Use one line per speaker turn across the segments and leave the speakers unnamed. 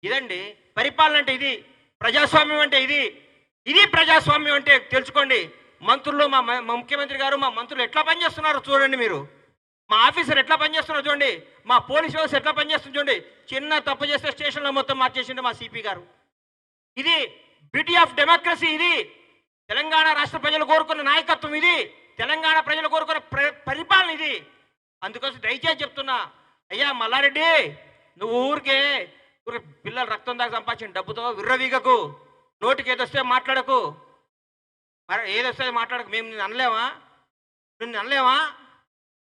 ఇదండి పరిపాలన అంటే ఇది, ప్రజాస్వామ్యం అంటే ఇది, ఇది ప్రజాస్వామ్యం అంటే తెలుసుకోండి. మంత్రులు మా ముఖ్యమంత్రి గారు మా మంత్రులు ఎట్లా పనిచేస్తున్నారో చూడండి మీరు. మా ఆఫీసర్ ఎట్లా పనిచేస్తున్నారో చూడండి. మా పోలీస్ వ్యవస్థ ఎట్లా పనిచేస్తుంది చూడండి. చిన్న తప్పు చేస్తే స్టేషన్లో మొత్తం మార్చేసిండు మా సిపి గారు. ఇది బ్యూటీ ఆఫ్ డెమోక్రసీ. ఇది తెలంగాణ రాష్ట్ర ప్రజలు కోరుకున్న నాయకత్వం. ఇది తెలంగాణ ప్రజలు కోరుకున్న పరిపాలన. ఇది అందుకోసం దయచేసి చెప్తున్నా, అయ్యా మల్లారెడ్డి, నువ్వు ఊరికే పిల్లలు రక్తం దాకా సంపాదించిన డబ్బుతో విర్రవీగకు, నోటికి ఏదొస్తే మాట్లాడకు, మరి ఏదొస్తే మాట్లాడకు. మేము నిన్ను అనలేమా?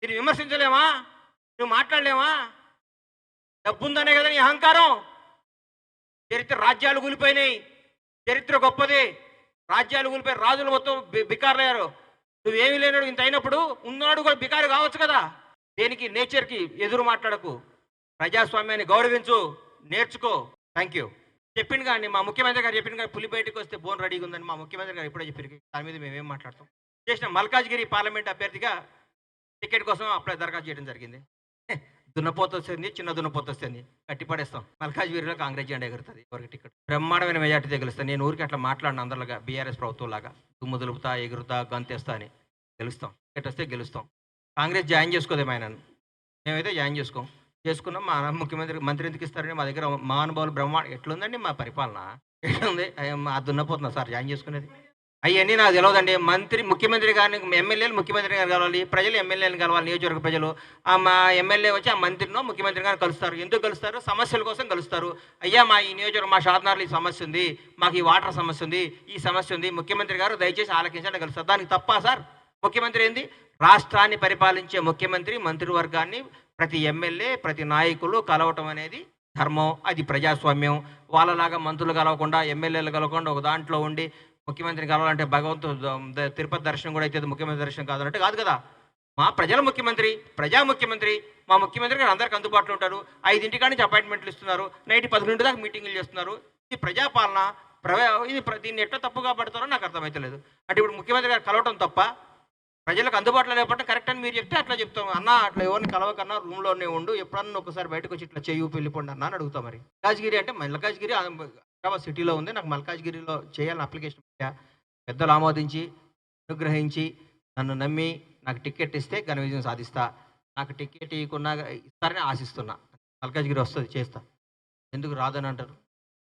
నిన్ను విమర్శించలేమా? నువ్వు మాట్లాడలేమా? డబ్బుందనే కదా నీ అహంకారం. చరిత్ర రాజ్యాలు కూలిపోయినాయి, చరిత్ర గొప్పది. రాజ్యాలు కూలిపోయి రాజులు మొత్తం బికారులయ్యారు. నువ్వేమీ లేనాడు ఇంత అయినప్పుడు ఉన్నాడు కూడా బికారు కావచ్చు కదా. దేనికి నేచర్కి ఎదురు మాట్లాడకు, ప్రజాస్వామ్యాన్ని గౌరవించు, నేర్చుకో. Thank you. చెప్పింది కానీ మా ముఖ్యమంత్రి గారు చెప్పింది కానీ పులి బయటకు వస్తే బోన్ రెడీగా ఉందని మా ముఖ్యమంత్రి గారు ఎప్పుడో చెప్పారు. దాని మీద మేమేం మాట్లాడతాం. చేసిన మల్కాజ్గిరి పార్లమెంట్ అభ్యర్థిగా టికెట్ కోసం అప్లై దరఖాస్తు చేయడం జరిగింది. దున్నపోత వస్తుంది, చిన్న దున్నపోత వస్తుంది, కట్టి పడేస్తాం. మల్కాజ్గిరిలో కాంగ్రెస్ జెండా ఎగురుతుంది. ఎవరికి టికెట్ బ్రహ్మాండమైన మెజార్టీ గెలుస్తాను. నేను ఊరికి అట్లా మాట్లాడిన అందరిలాగా బీఆర్ఎస్ ప్రభుత్వం లాగా దుమ్ము దులుపుతా, ఎగురుతా, గంతేస్తా అని గెలుస్తాం. టికెట్ వస్తే గెలుస్తాం. కాంగ్రెస్ జాయిన్ చేసుకోదేమో ఆయనను, మేమైతే జాయిన్ చేసుకున్నాం. మా మంత్రి ఎందుకు ఇస్తారని మా దగ్గర మహానుభావులు ఎట్లుందండి మా పరిపాలన, ఎట్లుంది? ఆ దున్నపోతున్నా సార్ జాయిన్ చేసుకునేది. అవన్నీ నాకు తెలియదండి. ముఖ్యమంత్రి గారిని ఎమ్మెల్యేలు ముఖ్యమంత్రి గారు కలవాలి, ప్రజలు ఎమ్మెల్యేలను కలవాలి. నియోజకవర్గ ప్రజలు మా ఎమ్మెల్యే వచ్చి ఆ మంత్రినో ముఖ్యమంత్రి గారిని కలుస్తారు. ఎందుకు కలుస్తారు? సమస్యల కోసం కలుస్తారు. అయ్యా మా ఈ నియోజకవర్గం, మా షాద్నగర్లో ఈ సమస్య ఉంది, మాకు ఈ వాటర్ సమస్య ఉంది, ఈ సమస్య ఉంది, ముఖ్యమంత్రి గారు దయచేసి ఆలకించండి కలుస్తారు. దానికి తప్ప సార్? ముఖ్యమంత్రి ఏంది? రాష్ట్రాన్ని పరిపాలించే ముఖ్యమంత్రి మంత్రివర్గాన్ని ప్రతి ఎమ్మెల్యే, ప్రతి నాయకులు కలవటం అనేది ధర్మం. అది ప్రజాస్వామ్యం. వాళ్ళలాగా మంత్రులు కలవకుండా, ఎమ్మెల్యేలు కలవకుండా ఒక దాంట్లో ఉండి ముఖ్యమంత్రిని కలవాలంటే భగవంతుడు తిరుపతి దర్శనం కూడా అయితే ముఖ్యమంత్రి దర్శనం కాదన్నట్టు కాదు కదా. మా ప్రజల ముఖ్యమంత్రి, ప్రజా ముఖ్యమంత్రి. మా ముఖ్యమంత్రి గారు అందరికి అందుబాటులో ఉంటారు. 5 నుంచి అపాయింట్మెంట్లు ఇస్తున్నారు, నైట్ 11 దాకా మీటింగులు చేస్తున్నారు. ఇది ప్రజాపాలన. దీన్ని ఎట్లా తప్పుగా పడతారో నాకు అర్థమవుతలేదు. అంటే ఇప్పుడు ముఖ్యమంత్రి గారు కలవటం తప్ప, ప్రజలకు అందుబాటులో లేకపోతే కరెక్ట్ అని మీరు చెప్తే అట్లా చెప్తాం. అన్న అట్లా ఎవరిని కలవకన్నా రూమ్లోనే ఉండు, ఎప్పుడన్నా ఒకసారి బయటకు వచ్చి ఇట్లా చెయ్యి వెళ్ళిపోండి అన్న అని అడుగుతాం. మరి మల్కాజ్గిరి అంటే మల్కాజ్గిరి హైదరాబాద్ సిటీలో ఉంది. నాకు మల్కాజ్గిరిలో చేయాలని అప్లికేషన్ పెట్టా. పెద్దలు ఆమోదించి అనుగ్రహించి నన్ను నమ్మి నాకు టికెట్ ఇస్తే ఘన విజయం సాధిస్తా. నాకు టికెట్ ఇవ్వకుండా ఇస్తారని ఆశిస్తున్నా. మల్కాజ్గిరి వస్తుంది, చేస్తా. ఎందుకు రాదని అంటారు?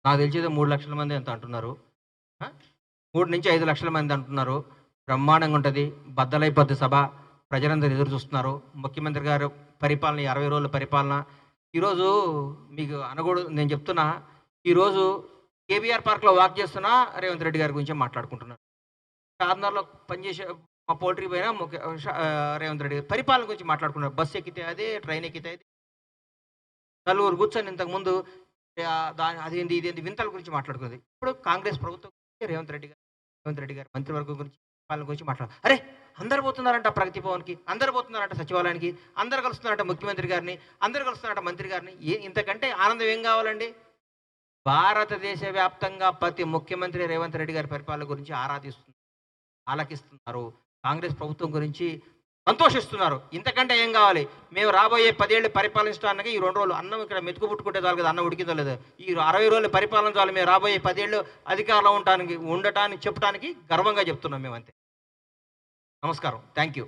నాకు తెలిసేది 3 లక్షల మంది ఎంత అంటున్నారు, 3 నుంచి 5 లక్షల మంది అంటున్నారు. బ్రహ్మాండంగా ఉంటుంది. బద్దలైపోద్ది సభ. ప్రజలందరూ ఎదురు చూస్తున్నారు. ముఖ్యమంత్రి గారు పరిపాలన, 60 రోజుల పరిపాలన. ఈరోజు మీకు అనకూడదు, నేను చెప్తున్నా. ఈరోజు కేబీఆర్ పార్క్లో వాక్ చేస్తున్నా రేవంత్ రెడ్డి గారి గురించి మాట్లాడుకుంటున్నారు. షాద్నగర్లో పనిచేసే మా పోల్ట్రీ పైన రేవంత్ రెడ్డి గారు పరిపాలన గురించి మాట్లాడుకున్నారు. బస్సు ఎక్కితే అదే, ట్రైన్ ఎక్కితే అదే. నలుగురు కూర్చొని ఇంతకుముందు అదేంటి ఇదేంటి వింతల గురించి మాట్లాడుకున్నది. ఇప్పుడు కాంగ్రెస్ ప్రభుత్వం రేవంత్ రెడ్డి గారు మంత్రివర్గం గురించి, పాలన గురించి అరే అందరు పోతున్నారంట ప్రగతి భవన్కి, అందరు పోతున్నారంట సచివాలయానికి, అందరు కలుస్తున్నారంట ముఖ్యమంత్రి గారిని, అందరు కలుస్తున్నారంట మంత్రి గారిని. ఇంతకంటే ఆనందం ఏం కావాలండి? భారతదేశ వ్యాప్తంగా ప్రతి ముఖ్యమంత్రి రేవంత్ రెడ్డి గారి పరిపాలన గురించి ఆలకిస్తున్నారు. కాంగ్రెస్ ప్రభుత్వం గురించి సంతోషిస్తున్నారు. ఇంతకంటే ఏం కావాలి? మేము రాబోయే 10 ఏళ్ళు పరిపాలించడానికి ఈ 2 రోజులు అన్నం ఇక్కడ మెతుకు పుట్టుకుంటే చాలు కదా, అన్నం ఉడికిందో లేదు. ఈ 60 రోజులు పరిపాలన చాలు. మేము రాబోయే 10 ఏళ్ళు అధికారంలో ఉండటానికి చెప్పడానికి గర్వంగా చెప్తున్నాం మేము. అంతే. నమస్కారం. Thank you.